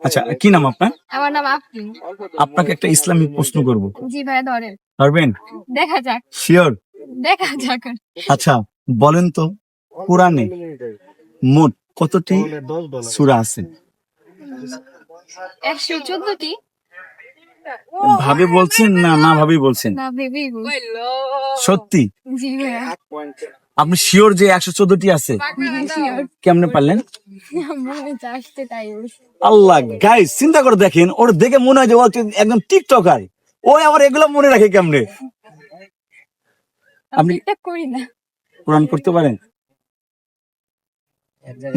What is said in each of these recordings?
আচ্ছা, কি নাম আপনার? আমার নাম আফরিন। আপনাকে একটা ইসলামিক প্রশ্ন করব, জি ভাইয়া ধরেন, পারবেন? দেখা যাক শিওর? দেখা যাক। আচ্ছা, বলেন তো কোরআনে মোট কতটি সূরা আছে? 114টি। ভাবে বলছেন না না ভাবে বলছেন? না ভেবেই বল। সত্যি? জি ভাইয়া আপনি শিওর যে 114টি আছে? শিওর। কেমনে পারলেন? মনে আসতে তাই বলছি। আল্লাহ, গাইস চিন্তা করে দেখেন, ওর দেখে মনে হয় যে ও হচ্ছে একদম টিকটকার, ও আবার এগুলো মনে রাখে কেমনে? আমি টিকটক করি না। কোরআন করতে পারেন?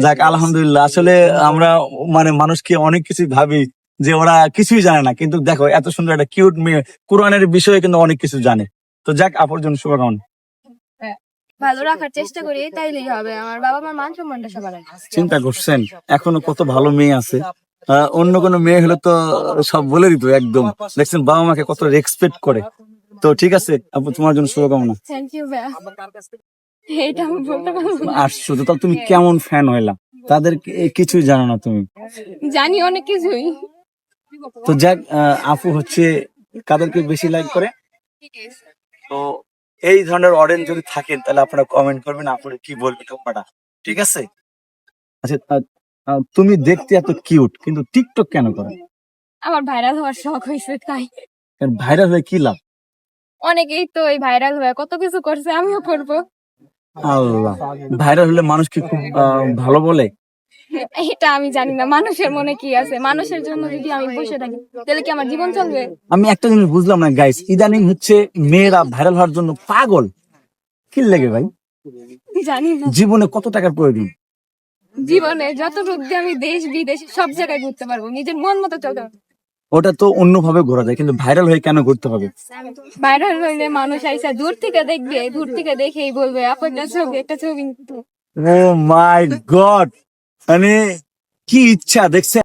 যাক, আলহামদুলিল্লাহ। আসলে আমরা মানে মানুষকে অনেক কিছু ভাবি যে ওরা কিছুই জানে না, কিন্তু দেখো এত সুন্দর একটা কিউট মেয়ে কোরআনের বিষয়ে কিন্তু অনেক কিছু জানে। তো যাক, আপুর জন্য শুভকামনা। ভালো রাখার চেষ্টা করি, তাইলেই হবে। আমার বাবা মার মান সম্মানটা সবার আগে। চিন্তা করছেন এখনো কত ভালো মেয়ে আছে, অন্য কোনো মেয়ে হলে তো সব বলে দিত একদম। দেখছেন বাবা মাকে কত রেসপেক্ট করে। তো ঠিক আছে আপু, তোমার জন্য শুভকামনা। থ্যাংক ইউ ভাইয়া। এটা আমি বলতে পারবো না। আসছো তো, তাহলে তুমি কেমন ফ্যান হইলা? তাদের কিছুই জানো না তুমি। জানি অনেক কিছুই। তো যাক, আপু হচ্ছে কাদেরকে বেশি লাইক করে? তো এই ধরনের অডিয়েন্স যদি থাকেন তাহলে আপনারা কমেন্ট করবেন, আপনারা কি বলবেন আপনারা, ঠিক আছে? আচ্ছা, তুমি দেখতে এত কিউট কিন্তু টিকটক কেন করো? আমার ভাইরাল হওয়ার শখ হয়েছে তাই। ভাইরাল হয়ে কি লাভ? অনেকেই তো এই ভাইরাল হয়ে কত কিছু করছে, আমিও করবো। আল্লাহ, ভাইরাল হলে মানুষ কি খুব ভালো বলে? এটা আমি জানি না মানুষের মনে কি আছে। মানুষের জন্য যদি আমি বসে থাকি তাহলে কি আমার জীবন চলবে? আমি একটা জিনিস বুঝলাম না গাইস, ইদানিং হচ্ছে মেয়েরা ভাইরাল হওয়ার জন্য পাগল। কি লাগে ভাই? জানি না। জীবনে কত টাকার প্রয়োজন? জীবনে যতটুকু দিয়ে আমি দেশ বিদেশ সব জায়গায় ঘুরতে পারবো, নিজের মন মতো চলতে পারবো। ওটা তো অন্যভাবে ঘোরা যায়, কিন্তু ভাইরাল হয়ে কেন ঘুরতে হবে? ভাইরাল হইলে মানুষ আইসা দূর থেকে দেখবে, দূর থেকে দেখেই বলবে আপু একটা ছবি। ও মাই গড, মানে কি ইচ্ছা দেখছে।